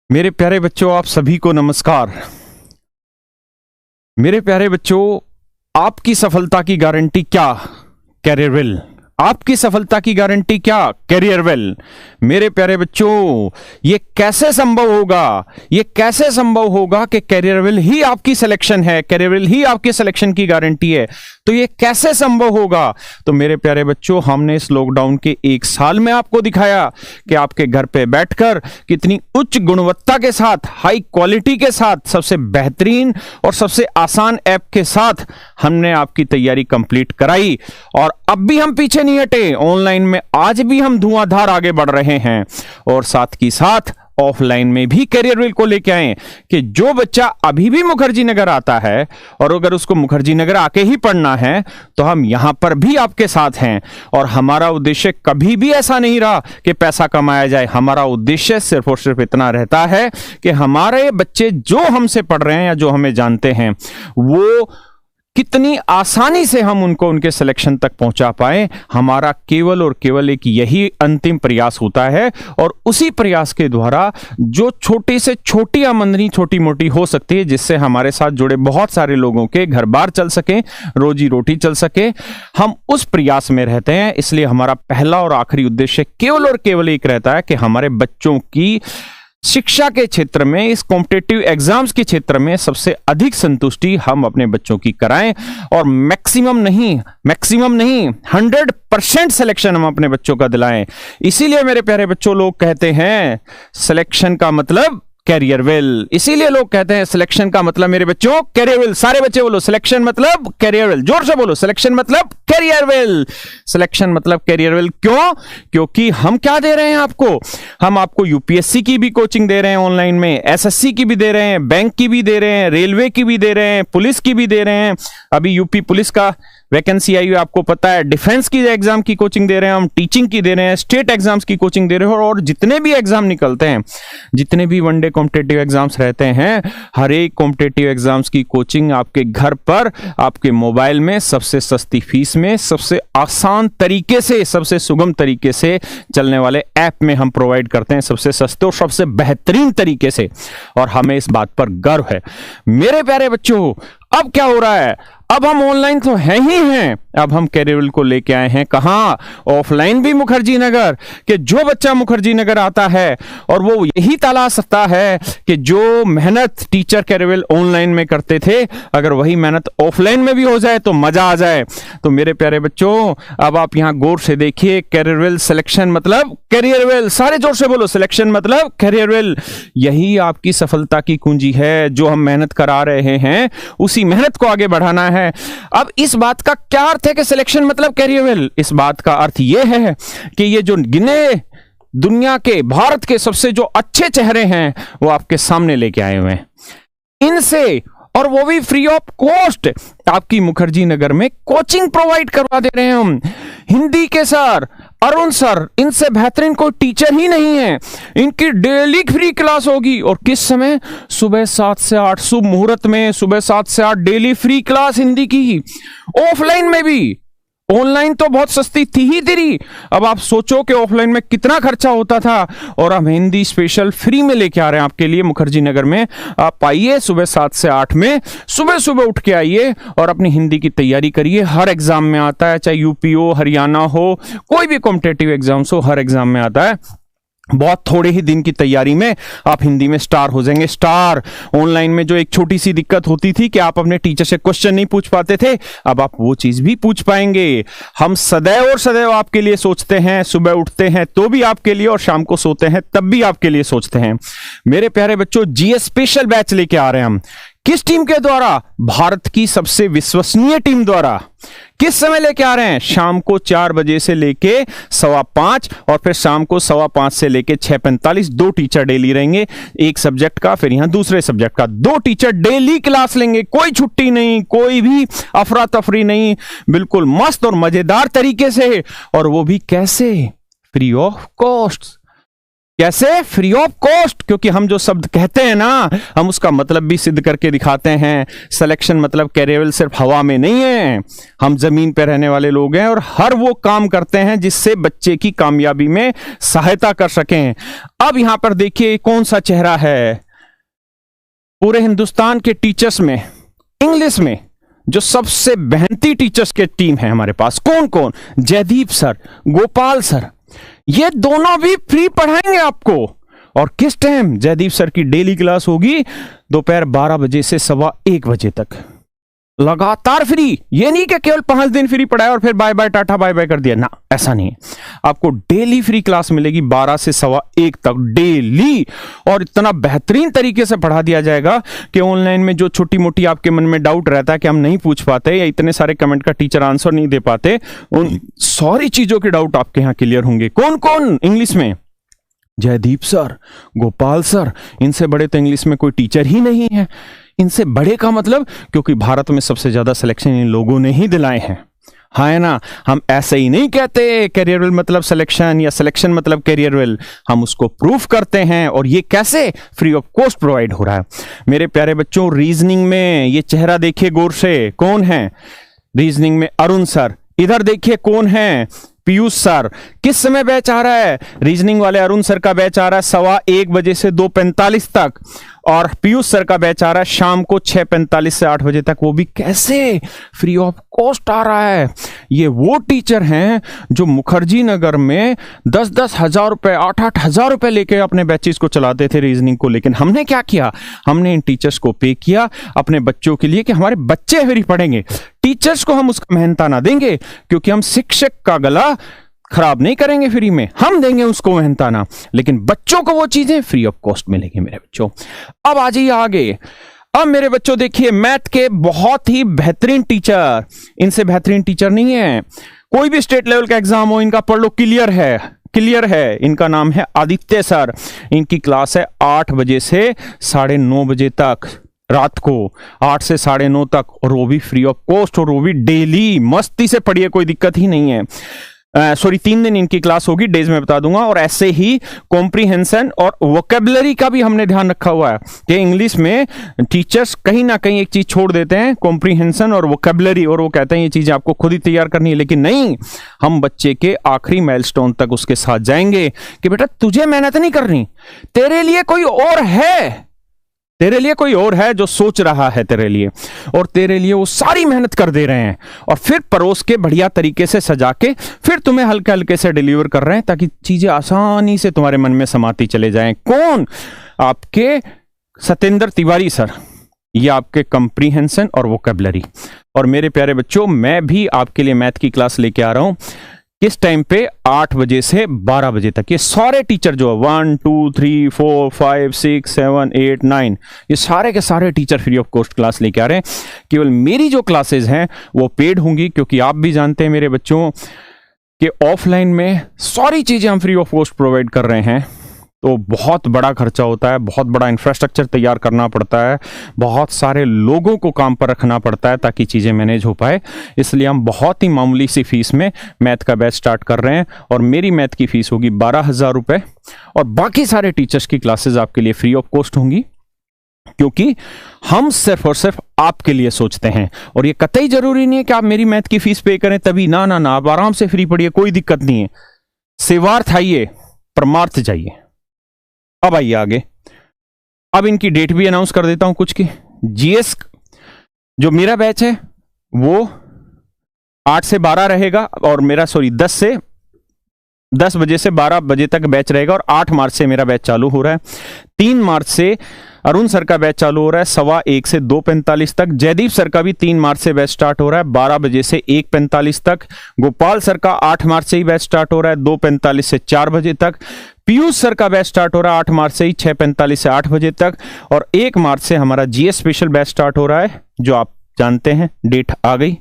मेरे प्यारे बच्चों, आप सभी को नमस्कार। मेरे प्यारे बच्चों, आपकी सफलता की गारंटी क्या? Career well. आपकी सफलता की गारंटी क्या? Career well. मेरे प्यारे बच्चों, ये कैसे संभव होगा? ये कैसे संभव होगा कि कैरियर वेल ही आपकी सिलेक्शन है, कैरियर वेल ही आपकी सिलेक्शन की गारंटी है? तो ये कैसे संभव होगा? तो मेरे प्यारे बच्चों, हमने इस लॉकडाउन के 1 साल में आपको दिखाया कि आपके घर पे बैठकर कितनी उच्च गुणवत्ता के साथ, हाई क्वालिटी के साथ, सबसे बेहतरीन और सबसे आसान ऐप के साथ हमने आपकी तैयारी कंप्लीट कराई। और अब भी हम पीछे नहीं हटे, ऑनलाइन में आज भी हम धुआंधार आगे बढ़ रहे हैं। और साथ ही साथ ऑफलाइन में भी कैरियर वेल को लेके आए कि जो बच्चा अभी भी मुखर्जी नगर आता है और अगर उसको मुखर्जी नगर आके ही पढ़ना है तो हम यहां पर भी आपके साथ हैं। और हमारा उद्देश्य कभी भी ऐसा नहीं रहा कि पैसा कमाया जाए। हमारा उद्देश्य सिर्फ और सिर्फ इतना रहता है कि हमारे बच्चे जो हमसे पढ़ रहे हैं या जो हमें जानते हैं वो कितनी आसानी से हम उनको उनके सिलेक्शन तक पहुंचा पाए। हमारा केवल और केवल एक यही अंतिम प्रयास होता है। और उसी प्रयास के द्वारा जो छोटी से छोटी आमदनी छोटी मोटी हो सकती है, जिससे हमारे साथ जुड़े बहुत सारे लोगों के घर बार चल सके, रोजी रोटी चल सके, हम उस प्रयास में रहते हैं। इसलिए हमारा पहला और आखिरी उद्देश्य केवल और केवल एक रहता है कि हमारे बच्चों की शिक्षा के क्षेत्र में, इस कॉम्पिटिटिव एग्जाम्स के क्षेत्र में सबसे अधिक संतुष्टि हम अपने बच्चों की कराएं। और मैक्सिमम नहीं 100% सिलेक्शन हम अपने बच्चों का दिलाएं। इसीलिए मेरे प्यारे बच्चों, लोग कहते हैं सिलेक्शन का मतलब कैरियर वेल। इसीलिए लोग कहते हैं सिलेक्शन का मतलब मेरे बच्चों कैरियर वेल। सारे बच्चे बोलो सिलेक्शन मतलब कैरियर वेल। जोर से बोलो सिलेक्शन मतलब कैरियर वेल। सिलेक्शन मतलब कैरियर वेल। क्यों? क्योंकि हम क्या दे रहे हैं आपको? हम आपको यूपीएससी की भी कोचिंग दे रहे हैं ऑनलाइन में, एसएससी की भी दे रहे हैं, बैंक की भी दे रहे हैं, रेलवे की भी दे रहे हैं, पुलिस की भी दे रहे हैं। अभी यूपी पुलिस का वैकेंसी आई हुई आपको पता है। डिफेंस की एग्जाम की कोचिंग दे रहे हैं हम, टीचिंग की दे रहे हैं, स्टेट एग्जाम्स की कोचिंग दे रहे हैं। और जितने भी एग्जाम निकलते हैं, जितने भी वनडे कॉम्पिटिटिव एग्जाम्स रहते हैं, हर एक कॉम्पिटिटिव एग्जाम्स की कोचिंग आपके घर पर, आपके मोबाइल में सबसे सस्ती फीस में, सबसे आसान तरीके से, सबसे सुगम तरीके से चलने वाले ऐप में हम प्रोवाइड करते हैं, सबसे सस्ते और सबसे बेहतरीन तरीके से। और हमें इस बात पर गर्व है। मेरे प्यारे बच्चों, अब क्या हो रहा है? अब हम ऑनलाइन तो हैं ही हैं, अब हम कैरियर वेल को लेके आए हैं कहां? ऑफलाइन भी मुखर्जी नगर। कि जो बच्चा मुखर्जी नगर आता है और वो यही तलाश सकता है कि जो मेहनत टीचर कैरियर वेल ऑनलाइन में करते थे, अगर वही मेहनत ऑफलाइन में भी हो जाए तो मजा आ जाए। तो मेरे प्यारे बच्चों, अब आप यहां गौर से देखिए, कैरियर वेल सिलेक्शन मतलब कैरियर वेल। सारे जोर से बोलो सिलेक्शन मतलब कैरियर वेल। यही आपकी सफलता की कुंजी है। जो हम मेहनत करा रहे हैं उसी मेहनत को आगे बढ़ाना है। अब इस बात का क्या अर्थ है कि सिलेक्शन मतलब कैरियर वेल? इस बात का अर्थ यह है कि ये जो गिने दुनिया के, भारत के सबसे जो अच्छे चेहरे हैं वो आपके सामने लेके आए हुए हैं। इनसे, और वो भी फ्री ऑफ कॉस्ट, आपकी मुखर्जी नगर में कोचिंग प्रोवाइड करवा दे रहे हैं हम। हिंदी के सर, अरुण सर, इनसे बेहतरीन कोई टीचर ही नहीं है। इनकी डेली फ्री क्लास होगी। और किस समय? सुबह 7 से 8, शुभ मुहूर्त में सुबह 7 से 8 डेली फ्री क्लास हिंदी की। ऑफलाइन में भी। ऑनलाइन तो बहुत सस्ती थी ही तेरी। अब आप सोचो कि ऑफलाइन में कितना खर्चा होता था, और हम हिंदी स्पेशल फ्री में लेके आ रहे हैं आपके लिए मुखर्जी नगर में। आप आइए सुबह 7 से 8 में, सुबह सुबह उठ के आइए और अपनी हिंदी की तैयारी करिए। हर एग्जाम में आता है, चाहे यूपी हो, हरियाणा हो, कोई भी कॉम्पिटिटिव एग्जाम्स हो, हर एग्जाम में आता है। बहुत थोड़े ही दिन की तैयारी में आप हिंदी में स्टार हो जाएंगे। स्टार। ऑनलाइन में जो एक छोटी सी दिक्कत होती थी कि आप अपने टीचर से क्वेश्चन नहीं पूछ पाते थे, अब आप वो चीज भी पूछ पाएंगे। हम सदैव और सदैव आपके लिए सोचते हैं। सुबह उठते हैं तो भी आपके लिए, और शाम को सोते हैं तब भी आपके लिए सोचते हैं। मेरे प्यारे बच्चों, जीएस स्पेशल बैच लेके आ रहे हैं हम। किस टीम के द्वारा? भारत की सबसे विश्वसनीय टीम द्वारा। किस समय लेके आ रहे हैं? शाम को 4 बजे से लेके 5:15, और फिर शाम को 5:15 से लेके 6:45। 2 टीचर डेली रहेंगे, एक सब्जेक्ट का, फिर यहां दूसरे सब्जेक्ट का। 2 टीचर डेली क्लास लेंगे, कोई छुट्टी नहीं, कोई भी अफरा तफरी नहीं, बिल्कुल मस्त और मजेदार तरीके से। और वो भी कैसे? Free of cost. कैसे? Free of cost. क्योंकि हम जो शब्द कहते हैं ना, हम उसका मतलब भी सिद्ध करके दिखाते हैं। सिलेक्शन मतलब कैरियर सिर्फ हवा में नहीं है, हम जमीन पर रहने वाले लोग हैं और हर वो काम करते हैं जिससे बच्चे की कामयाबी में सहायता कर सकें। अब यहां पर देखिए कौन सा चेहरा है पूरे हिंदुस्तान के टीचर्स में, इंग्लिश में जो सबसे मेहनती टीचर्स के टीम है हमारे पास। कौन कौन? जयदीप सर, गोपाल सर, ये दोनों भी फ्री पढ़ाएंगे आपको। और किस टाइम? जयदीप सर की डेली क्लास होगी दोपहर 12 बजे से 1:15 बजे तक, लगातार फ्री। ये नहीं कि केवल 5 दिन फ्री पढ़ाया और फिर बाय बाय टाटा बाय बाय कर दिया ना, ऐसा नहीं है। आपको डेली फ्री क्लास मिलेगी 12 से 1:15 तक डेली। और इतना बेहतरीन तरीके से पढ़ा दिया जाएगा कि ऑनलाइन में जो छोटी मोटी आपके मन में डाउट रहता है कि हम नहीं पूछ पाते या इतने सारे कमेंट का टीचर आंसर नहीं दे पाते, उन सारी चीजों के डाउट आपके यहां क्लियर होंगे। कौन कौन? इंग्लिश में जयदीप सर, गोपाल सर, इनसे बड़े तो इंग्लिश में कोई टीचर ही नहीं है। इनसे बड़े का मतलब, क्योंकि भारत में सबसे ज्यादा सिलेक्शन इन लोगों ने ही दिलाए हैं। हाँ है ना? हम ऐसे ही नहीं कहते कैरियर वेल मतलब सिलेक्शन या सिलेक्शन मतलब कैरियर वेल, हम उसको प्रूफ करते हैं। और ये कैसे? फ्री ऑफ कॉस्ट प्रोवाइड हो रहा है। मेरे प्यारे बच्चों, रीजनिंग में ये चेहरा देखिए गौर से, कौन है? रीजनिंग में अरुण सर। इधर देखिए कौन है? पीयूष सर। किस समय बैच आ रहा है? रीजनिंग वाले अरुण सर का बैच आ रहा है 1:15 बजे से 2:45 तक, और पीयूष सर का बैच आ रहा है शाम को 6:45 से 8 बजे तक। वो भी कैसे? फ्री ऑफ कॉस्ट आ रहा है। ये वो टीचर हैं जो मुखर्जी नगर में 10-10 हजार रुपए, 8-8 हजार रुपए लेके अपने बैचेस को चलाते थे रीजनिंग को। लेकिन हमने क्या किया? हमने इन टीचर्स को पे किया अपने बच्चों के लिए कि हमारे बच्चे फ्री पढ़ेंगे। टीचर्स को हम उसका मेहनताना देंगे, क्योंकि हम शिक्षक का गला खराब नहीं करेंगे फ्री में, हम देंगे उसको मेहनताना, लेकिन बच्चों को वो चीजें फ्री ऑफ कॉस्ट मिलेगी मेरे बच्चों। अब आ जाइए आगे। अब मेरे बच्चों देखिए, मैथ के बहुत ही बेहतरीन टीचर, इनसे बेहतरीन टीचर नहीं है। कोई भी स्टेट लेवल का एग्जाम हो, इनका पढ़ लो, क्लियर है, क्लियर है। इनका नाम है आदित्य सर। इनकी क्लास है 8 बजे से 9:30 बजे तक, रात को 8 से 9:30 तक, और वो भी फ्री ऑफ कॉस्ट, और वो भी डेली। मस्ती से पढ़िए, कोई दिक्कत ही नहीं है। 3 दिन इनकी क्लास होगी, डेज में बता दूंगा। और ऐसे ही कॉम्प्रीहेंशन और वोकेबलरी का भी हमने ध्यान रखा हुआ है कि इंग्लिश में टीचर्स कहीं ना कहीं एक चीज छोड़ देते हैं, कॉम्प्रीहेंशन और वोकेबलरी, और वो कहते हैं ये चीजें आपको खुद ही तैयार करनी है। लेकिन नहीं, हम बच्चे के आखिरी माइलस्टोन तक उसके साथ जाएंगे कि बेटा तुझे मेहनत नहीं करनी, तेरे लिए कोई और है, तेरे लिए कोई और है जो सोच रहा है तेरे लिए, और तेरे लिए वो सारी मेहनत कर दे रहे हैं, और फिर परोस के बढ़िया तरीके से सजा के फिर तुम्हें हल्के हल्के से डिलीवर कर रहे हैं, ताकि चीजें आसानी से तुम्हारे मन में समाती चले जाएं। कौन? आपके सत्येंद्र तिवारी सर। ये आपके कंप्रीहेंशन और वोकेबलरी। और मेरे प्यारे बच्चों, मैं भी आपके लिए मैथ की क्लास लेके आ रहा हूं। किस टाइम पे? 8 बजे से 12 बजे तक। ये सारे टीचर जो 1 2 3 4 5 6 7 8 9, ये सारे के सारे teacher free of cost class लेके आ रहे हैं। केवल मेरी जो क्लासेस हैं वो पेड होंगी, क्योंकि आप भी जानते हैं मेरे बच्चों कि ऑफलाइन में सारी चीजें हम फ्री ऑफ कॉस्ट प्रोवाइड कर रहे हैं, तो बहुत बड़ा खर्चा होता है, बहुत बड़ा इंफ्रास्ट्रक्चर तैयार करना पड़ता है, बहुत सारे लोगों को काम पर रखना पड़ता है ताकि चीज़ें मैनेज हो पाए। इसलिए हम बहुत ही मामूली सी फीस में मैथ का बैच स्टार्ट कर रहे हैं, और मेरी मैथ की फीस होगी 12,000 रुपये, और बाकी सारे टीचर्स की क्लासेस आपके लिए फ्री ऑफ कॉस्ट होंगी, क्योंकि हम सिर्फ और सिर्फ आपके लिए सोचते हैं। और ये कतई जरूरी नहीं है कि आप मेरी मैथ की फीस पे करें तभी, ना ना ना, आप आराम से फ्री पढ़िए, कोई दिक्कत नहीं है। सेवार्थ आइए, परमार्थ जाइए। अब आइए आगे। अब इनकी डेट भी अनाउंस कर देता हूं कुछ की। जीएस जो मेरा बैच है वो 8 से 12 रहेगा, और मेरा 10 बजे से 12 बजे तक बैच रहेगा, और 8 मार्च से मेरा बैच चालू हो रहा है। 3 मार्च से अरुण सर का बैच चालू हो रहा है 1:15 से 2:45 तक। जयदीप सर का भी 3 मार्च से बैच स्टार्ट हो रहा है 12 बजे से 1:45 तक। गोपाल सर का 8 मार्च से ही बैच स्टार्ट हो रहा है 2:45 से 4 बजे तक। पीयूष सर का बैच स्टार्ट हो रहा है 8 मार्च से ही 6:45 से 8 बजे तक। और 1 मार्च से हमारा जीएस स्पेशल बैच स्टार्ट हो रहा है, जो आप जानते हैं, डेट आ गई,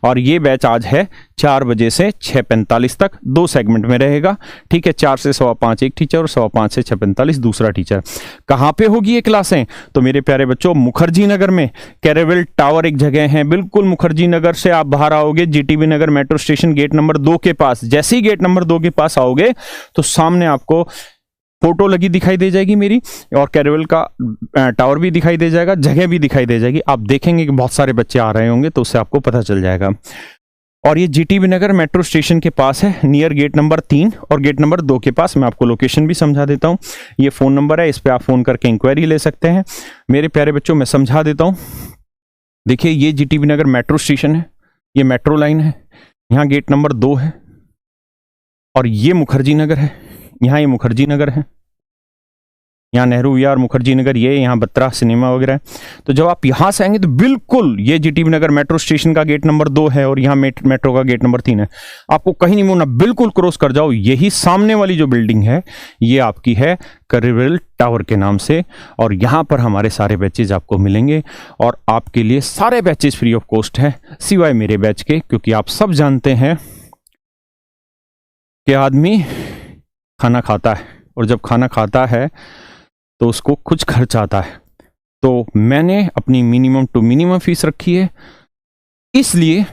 और ये बैच आज है 4 बजे से 6:45 तक, 2 सेगमेंट में रहेगा। ठीक है, 4 से 5:15 एक टीचर, और 5:15 से 6:45 दूसरा टीचर। कहाँ पे होगी ये क्लासें? तो मेरे प्यारे बच्चों, मुखर्जी नगर में कैरेविल टावर एक जगह है, बिल्कुल मुखर्जी नगर से आप बाहर आओगे, जीटीबी नगर मेट्रो स्टेशन गेट नंबर 2 के पास। जैसे ही गेट नंबर 2 के पास आओगे तो सामने आपको फोटो लगी दिखाई दे जाएगी मेरी, और कैरियरवेल का टावर भी दिखाई दे जाएगा, जगह भी दिखाई दे जाएगी। आप देखेंगे कि बहुत सारे बच्चे आ रहे होंगे, तो उससे आपको पता चल जाएगा। और ये जीटीबी नगर मेट्रो स्टेशन के पास है, नियर गेट नंबर 3 और गेट नंबर 2 के पास। मैं आपको लोकेशन भी समझा देता हूँ। ये फ़ोन नंबर है, इस पर आप फ़ोन करके इंक्वायरी ले सकते हैं। मेरे प्यारे बच्चों, मैं समझा देता हूँ। देखिए, ये जीटीबी नगर मेट्रो स्टेशन है, ये मेट्रो लाइन है, यहाँ गेट नंबर 2 है, और ये मुखर्जी नगर है, यहाँ ये मुखर्जी नगर है, यहाँ नेहरू विहार, मुखर्जी नगर, ये यहाँ बत्रा सिनेमा वगैरह है। तो जब आप यहाँ से आएंगे तो बिल्कुल ये जीटीबी नगर मेट्रो स्टेशन का गेट नंबर 2 है, और यहाँ मेट्रो का गेट नंबर 3 है। आपको कहीं नहीं मुड़ना, बिल्कुल क्रॉस कर जाओ। यही सामने वाली जो बिल्डिंग है, ये आपकी है कैरियरवेल टावर के नाम से, और यहाँ पर हमारे सारे बैचेज आपको मिलेंगे, और आपके लिए सारे बैचेज फ्री ऑफ कॉस्ट है, सिवाय मेरे बैच के, क्योंकि आप सब जानते हैं कि आदमी खाना खाता है, और जब खाना खाता है तो उसको कुछ खर्च आता है। तो मैंने अपनी मिनिमम टू मिनिमम फीस रखी है, इसलिए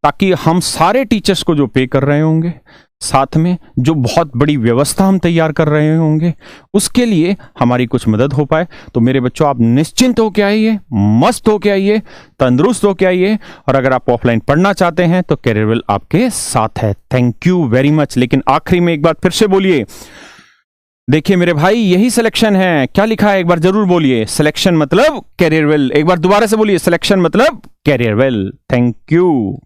ताकि हम सारे टीचर्स को जो पे कर रहे होंगे, साथ में जो बहुत बड़ी व्यवस्था हम तैयार कर रहे होंगे, उसके लिए हमारी कुछ मदद हो पाए। तो मेरे बच्चों, आप निश्चिंत होकर आइए, मस्त होकर आइए, तंदुरुस्त होकर आइए, और अगर आप ऑफलाइन पढ़ना चाहते हैं तो कैरियरवेल आपके साथ है। Thank you very much. लेकिन आखिरी में एक बार फिर से बोलिए, देखिए मेरे भाई, यही सिलेक्शन है। क्या लिखा है एक बार जरूर बोलिए, सिलेक्शन मतलब कैरियरवेल। एक बार दोबारा से बोलिए, सिलेक्शन मतलब कैरियरवेल। Thank you.